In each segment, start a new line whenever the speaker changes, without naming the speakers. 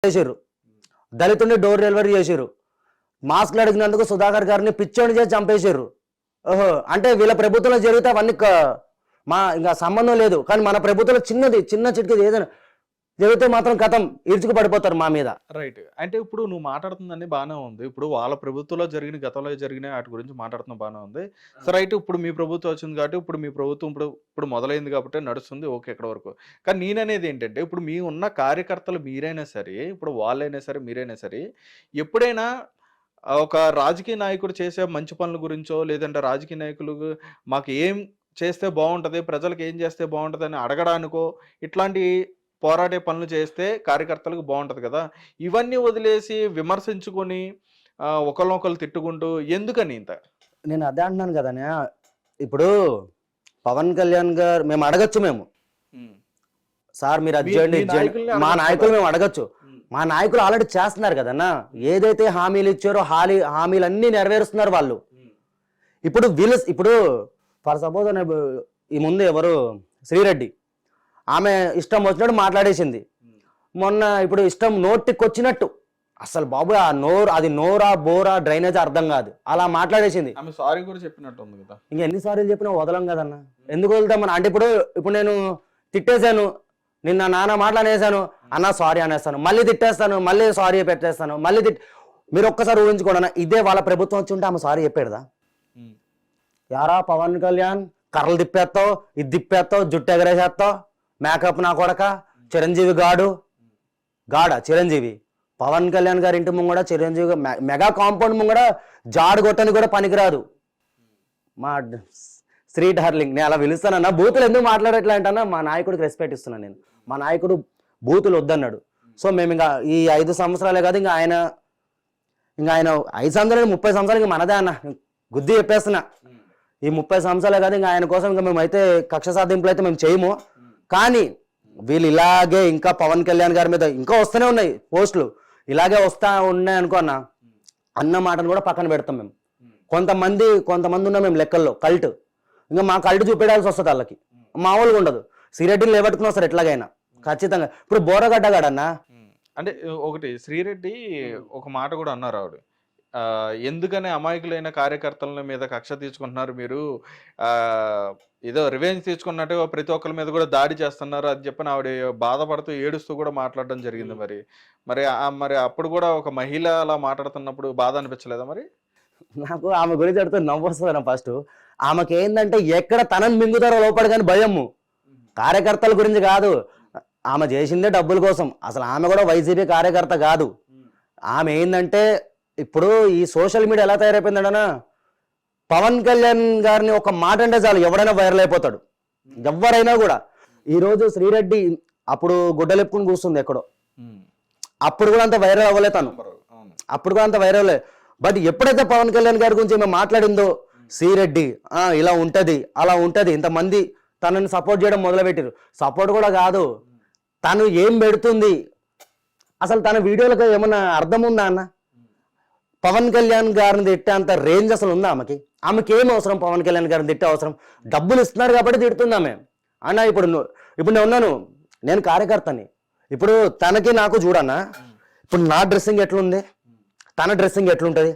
చేసారు, దళితుడిని door delivery చేసారు, మాస్క్లు అడిగినందుకు సుధాకర్ గారిని పిచ్చోని చేసి చంపేశారు. ఓహో, అంటే వీళ్ళ ప్రభుత్వంలో జరిగితే అవన్నీ ఇంకా సంబంధం లేదు. కానీ మన ప్రభుత్వంలో చిన్న చిటికేది ఏదైనా జరిగితే మాత్రం కథం ఇరుచుకు పడిపోతారు మా మీద.
రైట్. అంటే ఇప్పుడు నువ్వు మాట్లాడుతుందని బాగానే ఉంది. ఇప్పుడు వాళ్ళ ప్రభుత్వంలో జరిగిన గతంలో జరిగిన వాటి గురించి మాట్లాడుతున్నా బాగానే ఉంది. సో రైట్, ఇప్పుడు మీ ప్రభుత్వం వచ్చింది కాబట్టి ఇప్పుడు మీ ప్రభుత్వం ఇప్పుడు మొదలైంది కాబట్టి నడుస్తుంది, ఓకే ఎక్కడ వరకు. కానీ నేననేది ఏంటంటే ఇప్పుడు మీ ఉన్న కార్యకర్తలు మీరైనా సరే, ఇప్పుడు వాళ్ళైనా సరే మీరైనా సరే, ఎప్పుడైనా ఒక రాజకీయ నాయకుడు చేసే మంచి పనుల గురించో లేదంటే రాజకీయ నాయకులు మాకు ఏం చేస్తే బాగుంటుంది, ప్రజలకు ఏం చేస్తే బాగుంటుంది అని అడగడానికో ఇట్లాంటి పోరాడే పనులు చేస్తే కార్యకర్తలకు బాగుంటుంది కదా. ఇవన్నీ వదిలేసి విమర్శించుకొని ఒకళ్ళొకళ్ళు తిట్టుకుంటూ ఎందుకని ఇంత?
నేను అదే అంటున్నాను కదా, ఇప్పుడు పవన్ కళ్యాణ్ గారు మేము అడగచ్చు, మేము సార్ మీరు అది చేయండి, మా నాయకులు మేము అడగచ్చు. మా నాయకులు ఆల్రెడీ చేస్తున్నారు కదన్నా, ఏదైతే హామీలు ఇచ్చారో హామీలన్నీ నెరవేరుస్తున్నారు వాళ్ళు. ఇప్పుడు ఫర్ సపోజ్ ఈ ముందు ఎవరు శ్రీరెడ్డి, ఆమె ఇష్టం వచ్చినట్టు మాట్లాడేసింది మొన్న. ఇప్పుడు ఇష్టం నోటికి వచ్చినట్టు, అసలు బాబు అది నోరా బోరా డ్రైనేజ్ అర్థం కాదు, అలా మాట్లాడేసింది.
సారీ కూడా చెప్పినట్టు ఉంది కదా.
ఇంకా ఎన్ని సార్లు చెప్పినా వదలం కదన్నా, ఎందుకు వదులుతామన్నా? అంటే ఇప్పుడు నేను తిట్టేశాను, నిన్న నాన్న మాట్లాడేసాను, అన్న సారీ అనేస్తాను, మళ్ళీ తిట్టేస్తాను, మళ్ళీ సారీ పెట్టేస్తాను, మళ్ళీ మీరు ఒక్కసారి ఊహించుకోండి అన్న, ఇదే వాళ్ళ ప్రభుత్వం వచ్చి ఉంటే ఆమె సారీ చెప్పేదా? యారా పవన్ కళ్యాణ్, కర్రలు తిప్పేస్తావు, ఇది తిప్పేస్తావు, జుట్టు ఎగరేసేస్తావు, మేకప్ నా కొడక, చిరంజీవి గాడా చిరంజీవి, పవన్ కళ్యాణ్ గారి ఇంటి ముంగడ చిరంజీవి మెగా కాంపౌండ్ ముంగడ జాడు కొట్టని కూడా పనికిరాదు. మా శ్రీ డార్లింగ్, నేను అలా పిలుస్తానన్నా. బూతులు ఎందుకు మాట్లాడట్లే అంటన్నా, మా నాయకుడికి రెస్పెక్ట్ ఇస్తున్నాను నేను. మా నాయకుడు బూతులు వద్దన్నాడు. సో మేము ఇంకా ఈ 5 సంవత్సరాలే కాదు, ఇంకా ఆయన 5 సంవత్సరాలు 30 సంవత్సరాలకి మనదే అన్న, గుద్ది చెప్పేస్తున్నా. ఈ 30 సంవత్సరాలే కాదు, ఇంకా ఆయన కోసం ఇంకా మేమైతే కక్ష సాధింపులు అయితే మేము చేయము. కానీ వీళ్ళు ఇలాగే ఇంకా పవన్ కళ్యాణ్ గారి మీద ఇంకా వస్తూనే ఉన్నాయి పోస్టులు, ఇలాగే వస్తా ఉన్నాయి అనుకో అన్న మాటను కూడా పక్కన పెడతాం మేము. కొంతమంది ఉన్నా మేము లెక్కల్లో కల్ట్, ఇంకా మా కల్ట్ చూపెట్టాల్సి వస్తుంది వాళ్ళకి, మామూలుగా ఉండదు. శ్రీరెడ్డిని లేబట్టుకుని వస్తారు ఎట్లాగైనా ఖచ్చితంగా. ఇప్పుడు బోరగడ్డగాడన్నా,
అంటే ఒకటి శ్రీరెడ్డి ఒక మాట కూడా అన్నారు ఆవిడ, ఎందుకని అమాయకులైన కార్యకర్తల మీద కక్ష తీర్చుకుంటున్నారు మీరు, ఏదో రివెంజ్ తీసుకున్నట్టు ప్రతి ఒక్కరి మీద కూడా దాడి చేస్తున్నారు అని చెప్పని ఆవిడ బాధపడుతూ ఏడుస్తూ కూడా మాట్లాడడం జరిగింది. మరి అప్పుడు కూడా ఒక మహిళ అలా మాట్లాడుతున్నప్పుడు బాధ అనిపించలేదా? మరి
నాకు ఆమె గురించి అడితే నవ్వు వస్తుంది. ఫస్ట్ ఆమెకి ఏంటంటే ఎక్కడ తనని మింగుతారో లోపల కానీ భయము, కార్యకర్తల గురించి కాదు. ఆమె చేసిందే డబ్బుల కోసం, అసలు ఆమె కూడా వైసీపీ కార్యకర్త కాదు. ఆమె ఏంటంటే ఇప్పుడు ఈ సోషల్ మీడియా ఎలా తయారైపోయిందన్నా, పవన్ కళ్యాణ్ గారిని ఒక మాట అంటే చాలు ఎవడైనా వైరల్ అయిపోతాడు, ఎవరైనా కూడా. ఈరోజు శ్రీరెడ్డి అప్పుడు గుడ్డలెప్పుకుని కూర్చుంది ఎక్కడో, అప్పుడు కూడా అంత వైరల్ అవ్వలే తను, అప్పుడు కూడా అంత వైరల్. బట్ ఎప్పుడైతే పవన్ కళ్యాణ్ గారి గురించి మేము మాట్లాడిందో, శ్రీరెడ్డి ఇలా ఉంటది అలా ఉంటది, ఇంతమంది తనని సపోర్ట్ చేయడం మొదలుపెట్టారు. సపోర్ట్ కూడా కాదు, తను ఏం పెడుతుంది అసలు తన వీడియోలకు ఏమన్నా అర్థం ఉందా అన్న? పవన్ కళ్యాణ్ గారిని తిట్టే అంత రేంజ్ అసలు ఉందా ఆమెకి ఏం అవసరం? పవన్ కళ్యాణ్ గారిని తిట్టే అవసరం? డబ్బులు ఇస్తున్నారు కాబట్టి తిడుతుంది ఆమె అన్న. ఇప్పుడు నేను ఉన్నాను, నేను కార్యకర్తని. ఇప్పుడు తనకి నాకు చూడన్నా, ఇప్పుడు నా డ్రెస్సింగ్ ఎట్లుంది, తన డ్రెస్సింగ్ ఎట్లుంటుంది,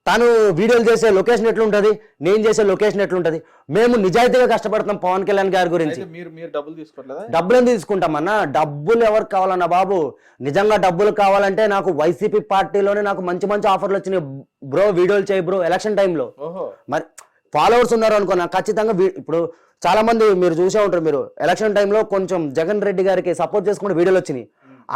తను వీడియోలు చేసే లొకేషన్ ఎట్లుంటుంది, నేను చేసే లొకేషన్ ఎట్లుంటుంది. మేము నిజాయితీగా కష్టపడతాం పవన్ కళ్యాణ్ గారి గురించి. డబ్బులు ఎందుకు తీసుకుంటామన్నా? డబ్బులు ఎవరికి కావాలన్నా బాబు? నిజంగా డబ్బులు కావాలంటే నాకు వైసీపీ పార్టీలోనే నాకు మంచి ఆఫర్లు వచ్చినాయి బ్రో, వీడియోలు చేయి బ్రో ఎలక్షన్ టైంలో. మరి ఫాలోవర్స్ ఉన్నారు అనుకో నాకు ఖచ్చితంగా. ఇప్పుడు చాలా మంది మీరు చూసే ఉంటారు, మీరు ఎలక్షన్ టైంలో కొంచెం జగన్ రెడ్డి గారికి సపోర్ట్ చేసుకుంటే వీడియోలు వచ్చినాయి.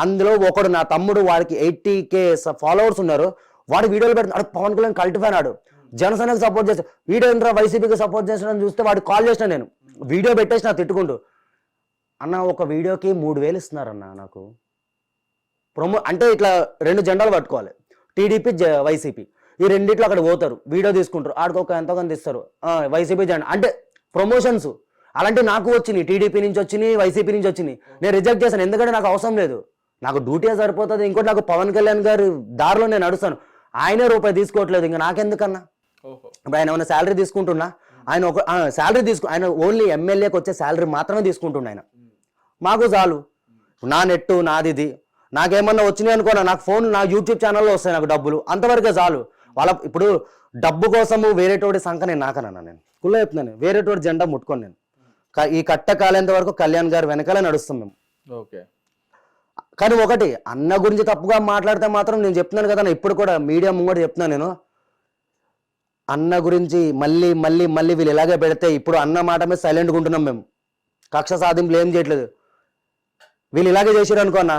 అందులో ఒకడు నా తమ్ముడు, వాడికి 80K ఫాలోవర్స్ ఉన్నారు. వాడు వీడియోలు పెడుతున్నాడు, పవన్ కళ్యాణ్ కల్ట్ ఫ్యాన్, ఆడు జనసేనకు సపోర్ట్ చేస్తాడు, వీడియో ఏంట్రా వైసీపీకి సపోర్ట్ చేస్తాడని చూస్తే వాడు కాల్ చేసిన, నేను వీడియో పెట్టేసి నాకు తిట్టుకుంటూ, అన్న ఒక వీడియోకి 3000 ఇస్తున్నారన్న నాకు అంటే ఇట్లా 2 జెండాలు పట్టుకోవాలి, టీడీపీ వైసీపీ, ఈ రెండిట్లో అక్కడ పోతారు, వీడియో తీసుకుంటారు, ఆడికి ఒక ఎంతో కొంత ఇస్తారు వైసీపీ జెండా అంటే ప్రమోషన్స్. అలాంటి నాకు వచ్చినాయి, టీడీపీ నుంచి వచ్చినాయి, వైసీపీ నుంచి వచ్చినాయి. నేను రిజెక్ట్ చేశాను, ఎందుకంటే నాకు అవసరం లేదు, నాకు డ్యూటీ సరిపోతుంది. ఇంకోటి నాకు పవన్ కళ్యాణ్ గారి దారిలో నేను నడుస్తాను, ఆయనే రూపాయి తీసుకోవట్లేదు, ఇంకా నాకెందుకన్నా? ఇప్పుడు ఆయన ఏమైనా శాలరీ తీసుకుంటున్నా, ఆయన ఒక శాలరీ ఆయన ఓన్లీ ఎమ్మెల్యేకి వచ్చే శాలరీ మాత్రమే తీసుకుంటున్నా ఆయన. మాకు చాలు, నా నెట్టు నాది ఇది. నాకేమన్నా వచ్చినాయి అనుకోనా, నాకు ఫోన్ నా యూట్యూబ్ ఛానల్లో వస్తాయి నాకు డబ్బులు, అంతవరకే చాలు. వాళ్ళ ఇప్పుడు డబ్బు కోసము వేరేటోడి సంఖ నేను నాకనన్నా, నేను కుళ్ళ చెప్తున్నాను, వేరేటోడి జెండా ముట్టుకోను నేను. ఈ కట్ట కాలేంత వరకు కళ్యాణ్ గారు వెనకాలే నడుస్తాం మేము.
ఓకే.
కానీ ఒకటి, అన్న గురించి తప్పుగా మాట్లాడితే మాత్రం నేను చెప్తున్నాను కదా, ఇప్పుడు కూడా మీడియా ముంగట చెప్తున్నాను నేను, అన్న గురించి మళ్ళీ మళ్ళీ మళ్ళీ వీళ్ళు ఇలాగే పెడితే, ఇప్పుడు అన్న మాట మీద సైలెంట్గా ఉంటున్నాం మేము, కక్ష సాధింపులు ఏం చేయట్లేదు. వీళ్ళు ఇలాగే చేసారు అనుకో అన్న,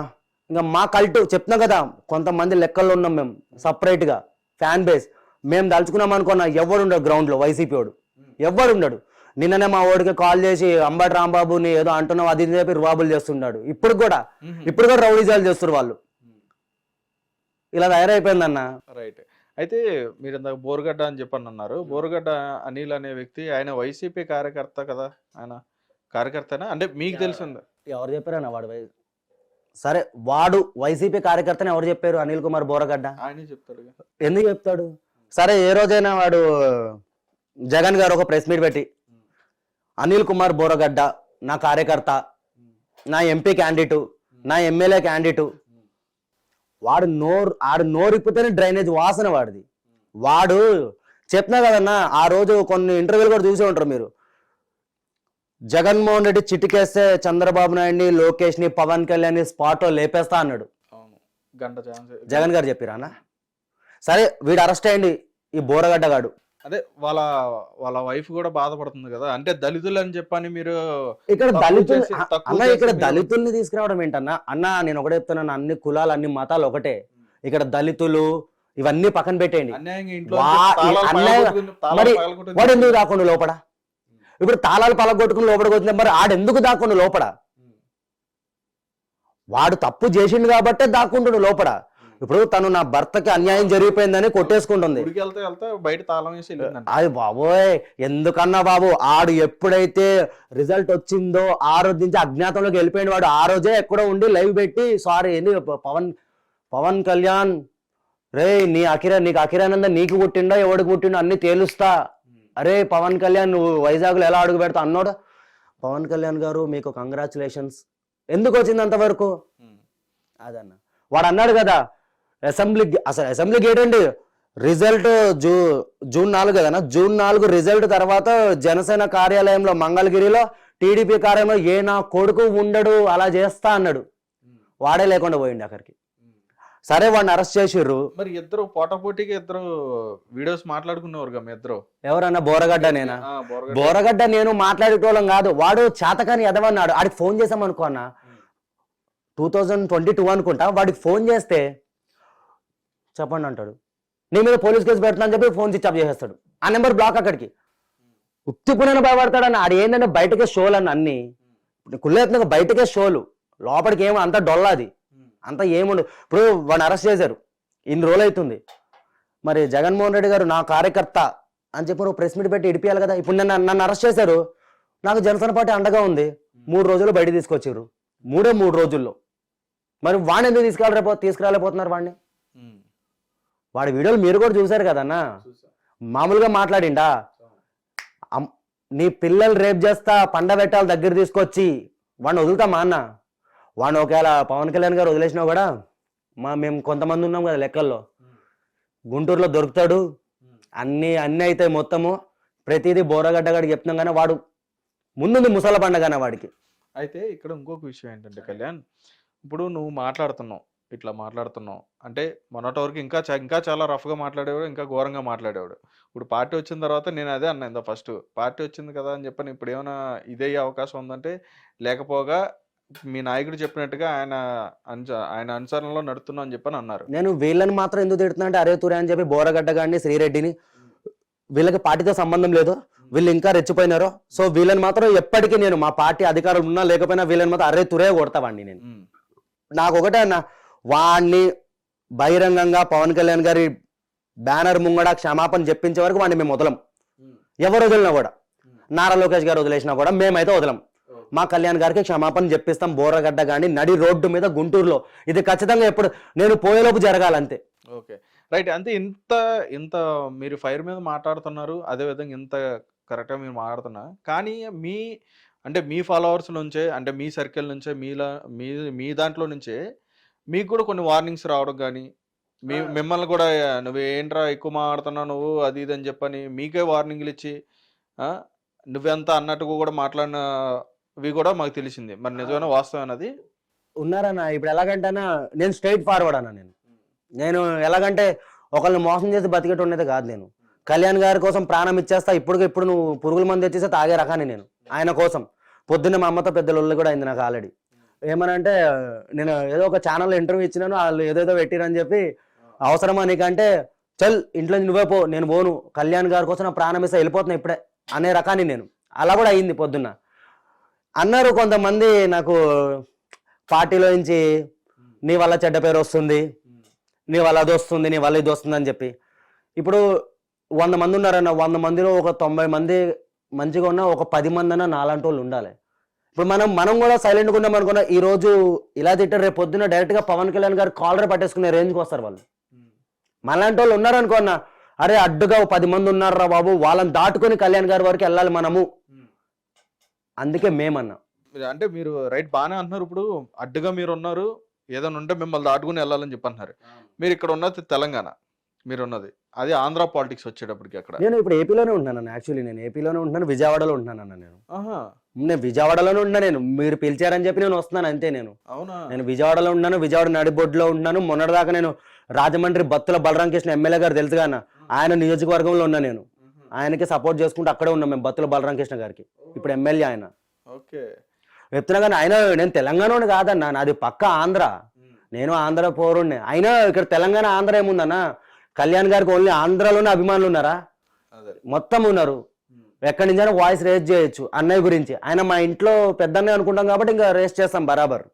ఇంకా మా కల్ట్ చెప్తున్నాం కదా, కొంతమంది లెక్కల్లో ఉన్నాం మేము సపరేట్గా ఫ్యాన్ బేస్. మేము తలుచుకున్నాం అనుకున్నా ఎవడు ఉండడు గ్రౌండ్లో, వైసీపీ వాడు ఎవడు ఉండడు. నిన్ననే మా ఓడికి కాల్ చేసి అంబటి రాంబాబుని ఏదో అంటున్నావు అది చెప్పి రుబాబులు చేస్తున్నాడు. ఇప్పుడు కూడా రౌడీజాలు చేస్తారు వాళ్ళు. ఇలా తయారైపోయిందన్న.
రైట్. అయితే మీరు ఇందాక బోరగడ్డ అని చెప్పని అన్నారు. బోరగడ్డ అనిల్ అనే వ్యక్తి ఆయన వైసీపీ కార్యకర్త కదా, ఆయన కార్యకర్తనా అంటే మీకు తెలిసిందా?
ఎవరు చెప్పారన్న వాడు సరే, వాడు వైసీపీ కార్యకర్తని ఎవరు చెప్పారు? అనిల్ కుమార్ బోరగడ్డ
ఆయనే చెప్తాడు.
ఎందుకు చెప్తాడు? సరే, ఏ రోజైనా వాడు జగన్ గారు ఒక ప్రెస్ మీట్ పెట్టి అనిల్ కుమార్ బోరగడ్డ నా కార్యకర్త, నా ఎంపీ క్యాండిడేటు, నా ఎమ్మెల్యే క్యాండిడేటు, వాడు నోరిప్పితేనే డ్రైనేజ్ వాసన వాడిది. వాడు చెప్పినా కదన్నా, ఆ రోజు కొన్ని ఇంటర్వ్యూలు కూడా చూసే ఉంటారు మీరు, జగన్మోహన్ రెడ్డి చిటికేస్తే చంద్రబాబు నాయుడిని, లోకేష్ని, పవన్ కళ్యాణ్ని స్పాట్లో లేపేస్తా అన్నాడు. జగన్ గారు చెప్పిరా అన్న? సరే, వీడు అరెస్ట్ అయ్యింది ఈ బోరగడ్డ గాడు.
అదే వాళ్ళ వైఫ్ కూడా బాధపడుతుంది కదా, అంటే దళితులు అని చెప్పని మీరు
ఇక్కడ దళితుల్ని తీసుకురావడం ఏంటన్నా? అన్న నేను ఒకటే చెప్తున్నాను, అన్ని కులాలు అన్ని మతాలు ఒకటే. ఇక్కడ దళితులు ఇవన్నీ పక్కన పెట్టేయండి. మరి వాడు ఎందుకు దాక్కుండా లోపడ? ఇప్పుడు తాళాలు పలగొట్టుకుని లోపలికి వచ్చిన మరి ఆడెందుకు దాక్కుండా లోపడ? వాడు తప్పు చేసిండు కాబట్టే దాక్కుంటుడు లోపల. ఇప్పుడు తను నా భర్తకి అన్యాయం జరిగిపోయిందని కొట్టేసుకుంటుంది. అది బాబోయ్, ఎందుకన్నా బాబు, ఆడు ఎప్పుడైతే రిజల్ట్ వచ్చిందో ఆ రోజు నుంచి అజ్ఞాతంలోకి వెళ్ళిపోయిన వాడు. ఆ రోజే ఎక్కడో ఉండి లైవ్ పెట్టి సారీ ఏంది పవన్ కళ్యాణ్ రే నీకు అఖిరానంద నీకు పుట్టిండో ఎవడికి పుట్టిండో అన్ని తేలుస్తా, అరే పవన్ కళ్యాణ్ నువ్వు వైజాగ్లో ఎలా అడుగు పెడతా అన్నాడు. పవన్ కళ్యాణ్ గారు మీకు కంగ్రాచులేషన్స్. ఎందుకు వచ్చింది అంతవరకు? అదన్న వాడు అన్నాడు కదా, అసెంబ్లీ గేట్ అండి రిజల్ట్ జూన్ 4 కదన్నా, జూన్ 4 రిజల్ట్ తర్వాత జనసేన కార్యాలయంలో మంగళగిరిలో టీడీపీ కార్యాలయంలో ఏ నా కొడుకు ఉండడు అలా చేస్తా అన్నాడు. వాడే లేకుండా పోయింది అక్కడికి. సరే, వాడిని అరెస్ట్ చేసిర్రు.
మరి ఇద్దరు పోటాపోటీగా ఇద్దరు వీడియోస్ మాట్లాడుకునేవారు మీ ఇద్దరు.
ఎవరన్నా? బోరగడ్డ నేనా? బోరగడ్డ నేను మాట్లాడేటోళ్ళం కాదు. వాడు చాతకాని ఎదవన్నాడు. ఆడికి ఫోన్ చేసాం అనుకో అన్న, 2022 అనుకుంటా, వాడికి ఫోన్ చేస్తే చెప్పండి అంటాడు, నీ మీద పోలీస్ కేసు పెడతా అని చెప్పి ఫోన్ స్విచ్ ఆఫ్ చేసేస్తాడు. ఆ నెంబర్ బ్లాక్. అక్కడికి ఉత్తిపునైనా భయపడతాడన్న. ఆడు ఏంటంటే బయటకే షోలు అన్న, అన్ని కుళ్ళేతున్నా బయటకే షోలు, లోపలికి ఏమో అంత డొల్లాది అంత ఏముండదు. ఇప్పుడు వాడిని అరెస్ట్ చేశారు, ఇన్ని రోజులు అవుతుంది. మరి జగన్మోహన్ రెడ్డి గారు నా కార్యకర్త అని చెప్పి నువ్వు ప్రెస్ మీట్ పెట్టి ఇడిపియాలి కదా. ఇప్పుడు నన్ను అరెస్ట్ చేశారు, నాకు జనసేన పార్టీ అండగా ఉంది. 3 రోజులు బయట తీసుకొచ్చారు, 3 రోజుల్లో. మరి వాడిని ఎందుకు తీసుకురాలేకపోతున్నారు వాడిని? వాడి వీడియోలు మీరు కూడా చూసారు కదన్నా. మామూలుగా మాట్లాడిండా, నీ పిల్లలు రేప్ చేస్తా పండబెట్టాలి దగ్గర తీసుకొచ్చి వాడిని వదులుతామా అన్న? వాడిని ఒకవేళ పవన్ కళ్యాణ్ గారు వదిలేసినా కూడా మేము కొంతమంది ఉన్నాం కదా లెక్కల్లో, గుంటూరులో దొరుకుతాడు, అన్ని అవుతాయి మొత్తము. ప్రతిదీ బోరగడ్డ గారికి చెప్తున్నాం కానీ వాడు ముందుంది ముసల పండగనే వాడికి.
అయితే ఇక్కడ ఇంకొక విషయం ఏంటంటే కళ్యాణ్, ఇప్పుడు నువ్వు ఇట్లా మాట్లాడుతున్నావు అంటే మొన్నటి వరకు ఇంకా చాలా రఫ్గా మాట్లాడేవాడు, ఇంకా ఘోరంగా మాట్లాడేవాడు. ఇప్పుడు పార్టీ వచ్చిన తర్వాత నేను అదే అన్నా ఇందా ఫస్ట్, పార్టీ వచ్చింది కదా అని చెప్పని ఇప్పుడు ఏమైనా ఇదయ్యే అవకాశం ఉందంటే, లేకపోగా మీ నాయకుడు చెప్పినట్టుగా ఆయన అనుసరణలో నడుతున్నా అని చెప్పని అన్నారు.
నేను వీళ్ళని మాత్రం ఎందుకు తిడుతున్నా అంటే, అరే తురే అని చెప్పి బోరగడ్డ గారిని, శ్రీరెడ్డిని, వీళ్ళకి పార్టీతో సంబంధం లేదు, వీళ్ళు ఇంకా రెచ్చిపోయినారు. సో వీళ్ళని మాత్రం ఎప్పటికీ నేను మా పార్టీ అధికారులు ఉన్నా లేకపోయినా వీళ్ళని మాత్రం అరే తురే కొడతావాడిని నేను. నాకు ఒకటే అన్న, వాడిని బహిరంగంగా పవన్ కళ్యాణ్ గారి బ్యానర్ ముంగడ క్షమాపణ చెప్పించే వరకు వాడిని మేము వదలం. ఎవరు వదిలినా కూడా, నారా లోకేష్ గారు వదిలేసినా కూడా మేమైతే వదలం. మా కళ్యాణ్ గారికి క్షమాపణ చెప్పిస్తాం. బోరగడ్డ కానీ నడి రోడ్డు మీద గుంటూరులో ఇది ఖచ్చితంగా ఎప్పుడు నేను పోయేలోపు జరగాలంతే.
Okay, right. అంతే. ఇంత మీరు ఫైర్ మీద మాట్లాడుతున్నారు, అదేవిధంగా ఇంత కరెక్ట్గా మీరు మాట్లాడుతున్నా, కానీ మీ ఫాలోవర్స్ నుంచే, అంటే మీ సర్కిల్ నుంచే, మీ దాంట్లో నుంచే మీకు కూడా కొన్ని వార్నింగ్స్ రావడం కానీ మిమ్మల్ని కూడా నువ్వు ఏంట్రా ఎక్కువ మాట్లాడుతున్నావు నువ్వు అది ఇది అని చెప్పని మీకే వార్నింగ్లు ఇచ్చి ఆ, నువ్వెంత అన్నట్టుగా కూడా మాట్లాడినవి కూడా మాకు తెలిసింది. మరి నిజమైన వాస్తవం అది?
ఉన్నారన్న. ఇప్పుడు ఎలాగంటే అన్న, నేను స్ట్రైట్ ఫార్వర్డ్ అన్న. నేను ఎలాగంటే ఒకళ్ళని మోసం చేసి బతికేట ఉన్నది కాదు. నేను కళ్యాణ్ గారి కోసం ప్రాణం ఇచ్చేస్తా. ఇప్పుడు నువ్వు పురుగుల మంది తెచ్చేస్తే తాగే రకాన్ని నేను ఆయన కోసం. పొద్దున్న మా అమ్మతో పెద్ద లొల్లి కూడా అయింది నాకు ఆల్రెడీ. ఏమనంటే నేను ఏదో ఒక ఛానల్లో ఇంటర్వ్యూ ఇచ్చినాను, వాళ్ళు ఏదేదో పెట్టిరని చెప్పి అవసరమా నీకంటే చల్ ఇంట్లో నువ్వే పో, నేను పోను, కళ్యాణ్ గారి కోసం నా ప్రాణం ఇస్తా, వెళ్ళిపోతున్నా ఇప్పుడే అనే రకాన్ని నేను. అలా కూడా అయింది పొద్దున్న. అన్నారు కొంతమంది నాకు పార్టీలో నుంచి, నీ వల్ల చెడ్డ పేరు వస్తుంది, నీ వల్ల అది వస్తుంది, నీ వల్ల ఇది వస్తుంది అని చెప్పి. ఇప్పుడు 100 మంది ఉన్నారన్న, 100 మందిలో ఒక 90 మంది మంచిగా ఉన్నా, ఒక 10 మంది అన్నా నాలాంటి వాళ్ళు ఉండాలి. ఇప్పుడు మనం కూడా సైలెంట్గా ఉన్నాం అనుకున్నా, ఈ రోజు ఇలా తిట్టారు, రేపు పొద్దున్న డైరెక్ట్గా పవన్ కళ్యాణ్ గారు కాలర్ పట్టేసుకునే రేంజ్కి వస్తారు వాళ్ళు. మనలాంటి వాళ్ళు ఉన్నారనుకున్నా, అరే అడ్డుగా 10 మంది ఉన్నారా బాబు, వాళ్ళని దాటుకొని కళ్యాణ్ గారి వరకు వెళ్ళాలి మనము. అందుకే మేమన్నా.
అంటే మీరు రైట్ బాగానే అంటున్నారు. ఇప్పుడు అడ్డుగా మీరు ఉన్నారు, ఏదైనా ఉంటే మిమ్మల్ని దాటుకుని వెళ్ళాలని చెప్పి అంటున్నారు. మీరు ఇక్కడ ఉన్నది తెలంగాణ, మీరు ఉన్నది అది ఆంధ్ర పాలిటిక్స్ వచ్చేటప్పటికి అక్కడ.
నేను ఇప్పుడు ఏపీలోనే ఉంటున్నాను. యాక్చువల్లీ నేను ఏపీలోనే ఉంటున్నాను, విజయవాడలో ఉంటున్నాను. నేను విజయవాడలోనే ఉంటున్నా. నేను మీరు పిలిచారని చెప్పి నేను వస్తున్నాను అంతే. నేను విజయవాడలో ఉన్నాను, విజయవాడ నడిబొడ్డులో ఉంటున్నాను. మొన్నటిదాకా నేను రాజమండ్రి బత్తుల బలరాం కృష్ణ ఎమ్మెల్యే గారు తెలుసుగా అన్న, ఆయన నియోజకవర్గంలో ఉన్నా. నేను ఆయనకి సపోర్ట్ చేసుకుంటూ అక్కడే ఉన్నాం మేము, బత్తుల బలరాం కృష్ణ గారికి. ఇప్పుడు ఎమ్మెల్యే ఆయన. చెప్తున్నా కానీ ఆయన, నేను తెలంగాణ కాదన్నా, నాది పక్క ఆంధ్ర. నేను ఆంధ్ర పౌరుణ్ణి. అయినా ఇక్కడ తెలంగాణ ఆంధ్ర ఏముందన్నా, కళ్యాణ్ గారికి ఓన్లీ ఆంధ్రాలోనే అభిమానులు ఉన్నారా? మొత్తం ఉన్నారు. ఎక్కడి నుంచైనా వాయిస్ రేస్ చేయొచ్చు అన్నయ్య గురించి. ఆయన మా ఇంట్లో పెద్దన్నయ్య అనుకుంటాం కాబట్టి ఇంకా రేస్ చేస్తాం బరాబర్.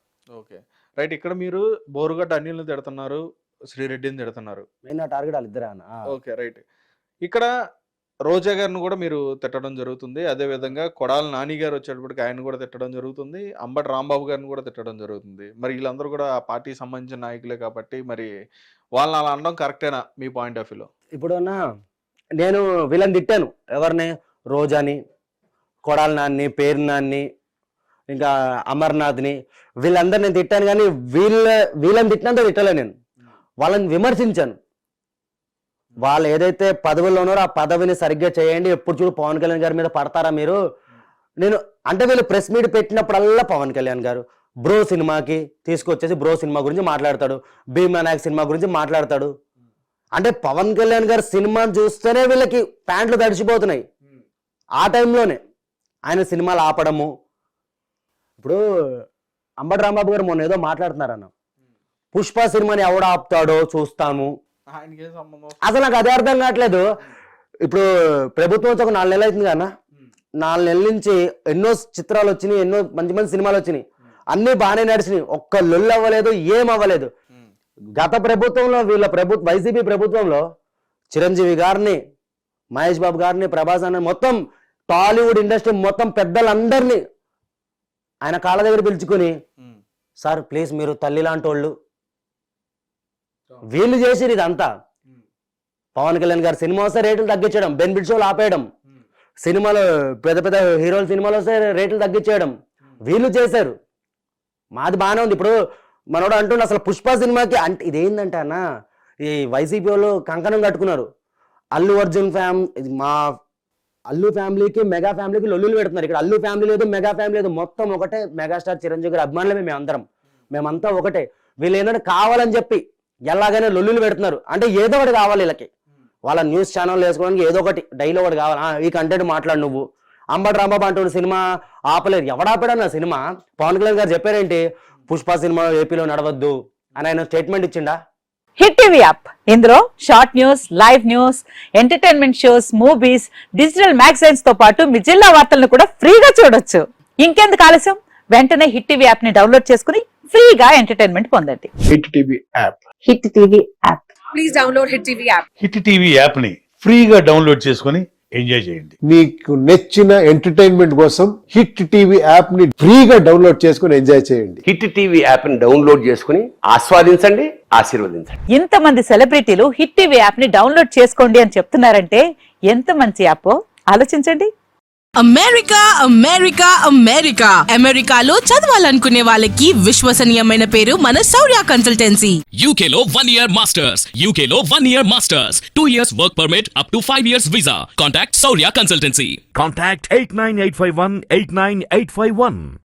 Okay right. ఇక్కడ మీరు బోరుగడ్డ అనిల్ని తిడుతున్నారు, శ్రీరెడ్డిని తిడుతున్నారు.
మెయిన్ టార్గెట్ వాళ్ళిద్దరే అన్న.
Okay right. ఇక్కడ రోజా గారిని కూడా మీరు తిట్టడం జరుగుతుంది. అదే విధంగా కొడాలి నాని గారు వచ్చేటప్పటికి ఆయన కూడా తిట్టడం జరుగుతుంది. అంబటి రాంబాబు గారిని కూడా తిట్టడం జరుగుతుంది. మరి వీళ్ళందరూ కూడా ఆ పార్టీకి సంబంధించిన నాయకులే కాబట్టి మరి వాళ్ళని అలా అనడం కరెక్టేనా మీ పాయింట్ ఆఫ్ వ్యూలో?
ఇప్పుడు అన్న నేను వీళ్ళని తిట్టాను. ఎవరిని? రోజాని, కొడాలి నాన్ని, పేరు నాన్ని, ఇంకా అమర్నాథ్ని, వీళ్ళందరినీ నేను తిట్టాను. కానీ వీళ్ళని తిట్టినంత తిట్టలే. నేను వాళ్ళని విమర్శించాను. వాళ్ళు ఏదైతే పదవుల్లో ఉన్నారో ఆ పదవిని సరిగ్గా చేయండి. ఎప్పుడు చూడు పవన్ కళ్యాణ్ గారి మీద పడతారా మీరు? నేను అంటే వీళ్ళు ప్రెస్ మీట్ పెట్టినప్పుడల్లా పవన్ కళ్యాణ్ గారు బ్రో సినిమాకి తీసుకొచ్చేసి బ్రో సినిమా గురించి మాట్లాడతాడు, భీమా నాయక్ సినిమా గురించి మాట్లాడతాడు. అంటే పవన్ కళ్యాణ్ గారు సినిమాని చూస్తేనే వీళ్ళకి ప్యాంట్లు తడిచిపోతున్నాయి. ఆ టైంలోనే ఆయన సినిమాలు ఆపడము. ఇప్పుడు అంబటి రాంబాబు గారు మొన్న ఏదో మాట్లాడుతున్నారన్న, పుష్ప సినిమాని ఎవడు ఆపుతాడో చూస్తాము. అసలు నాకు అదే అర్థం కావట్లేదు. ఇప్పుడు ప్రభుత్వం వచ్చి ఒక 4 నెలలు అవుతుంది కన్నా, 4 నెలల నుంచి ఎన్నో చిత్రాలు వచ్చినాయి, ఎన్నో మంచి మంచి సినిమాలు వచ్చినాయి, అన్ని బాగానే నడిచినాయి. ఒక్క లొల్లు అవ్వలేదు, ఏం అవ్వలేదు. గత ప్రభుత్వంలో వీళ్ళ వైసీపీ ప్రభుత్వంలో చిరంజీవి గారిని, మహేష్ బాబు గారిని, ప్రభాస్ అన్న, మొత్తం టాలీవుడ్ ఇండస్ట్రీ మొత్తం పెద్దలందరినీ ఆయన కాళ్ళ దగ్గర పిలుచుకుని, సార్ ప్లీజ్ మీరు తల్లి లాంటి వాళ్ళు, వీళ్ళు చేసిరు ఇదంతా. పవన్ కళ్యాణ్ గారు సినిమా వస్తే రేట్లు తగ్గించడం, బెనిఫిట్ షోలు ఆపేయడం, సినిమాలు పెద్ద పెద్ద హీరోల సినిమాలు వస్తే రేట్లు తగ్గించేయడం వీళ్ళు చేశారు. మాది బాగానే ఉంది. ఇప్పుడు మనోడు అంటుండే అసలు పుష్ప సినిమాకి అంటే ఇదేంటంటే అన్న, ఈ వైసీపీ వాళ్ళు కంకణం కట్టుకున్నారు. అల్లు అర్జున్ మా అల్లు ఫ్యామిలీకి మెగా ఫ్యామిలీకి లొల్లులు పెడుతున్నారు. ఇక్కడ అల్లు ఫ్యామిలీ లేదు, మెగా ఫ్యామిలీ లేదు, మొత్తం ఒకటే. మెగాస్టార్ చిరంజీవి గారి అభిమానులమే మేమంతా ఒకటే. వీళ్ళు ఏంటంటే కావాలని చెప్పి ఎలాగైనా లొల్లులు పెడుతున్నారు. అంటే ఏదో ఒకటి కావాలి వీళ్ళకి, వాళ్ళ న్యూస్ ఛానల్ వేసుకోవడానికి ఏదో ఒకటి డైలీ ఒకటి కావాలి. ఈ కంటెంట్ మాట్లాడు నువ్వు. అంబటి రాంబాబు అంటున్న సినిమా ఆపలేదు. ఎవడాపాడన్న సినిమా? పవన్ కళ్యాణ్ గారు చెప్పారేంటి, పుష్ప సినిమా ఏపీలో నడవద్దు అని ఆయన స్టేట్మెంట్ ఇచ్చిండా?
హిట్ టీవీ యాప్, ఇందులో short news, live news, entertainment shows, movies, digital magazines తో పాటు మీ జిల్లా వార్తలను కూడా ఫ్రీగా చూడొచ్చు. ఇంకెందుకు ఆలస్యం, వెంటనే హిట్ టీవీ యాప్ ని డౌన్లోడ్ చేసుకుని ఫ్రీగా ఎంటర్టైన్మెంట్ పొందండి.
Hit TV app.
Hit TV app.
Please download hit TV app.
Hit TV app ని ఫ్రీగా డౌన్లోడ్ చేసుకొని ఎంజాయ్ చేయండి.
మీకు నచ్చిన ఎంటర్టైన్మెంట్ కోసం హిట్ టీవీ యాప్ ని ఫ్రీగా డౌన్లోడ్ చేసుకొని ఎంజాయ్ చేయండి.
హిట్ టీవీ యాప్ ని డౌన్లోడ్ చేసుకుని ఆస్వాదించండి, ఆశీర్వదించండి.
ఇంతమంది సెలబ్రిటీలు హిట్ టీవీ యాప్ ని డౌన్లోడ్ చేసుకోండి అని చెప్తున్నారంటే ఎంత మంచి యాప్ ఆలోచించండి.
అమెరికా అమెరికా అమెరికా అమెరికాలో చదవాలనుకునే వాళ్ళకి విశ్వసనీయమైన పేరు మన శౌర్య కన్సల్టెన్సీ.
UK లో 1 year masters. UK లో 1 year masters. 2 years work permit up to 5 years visa. Contact Saurya Consultancy.
Contact 89851 89851.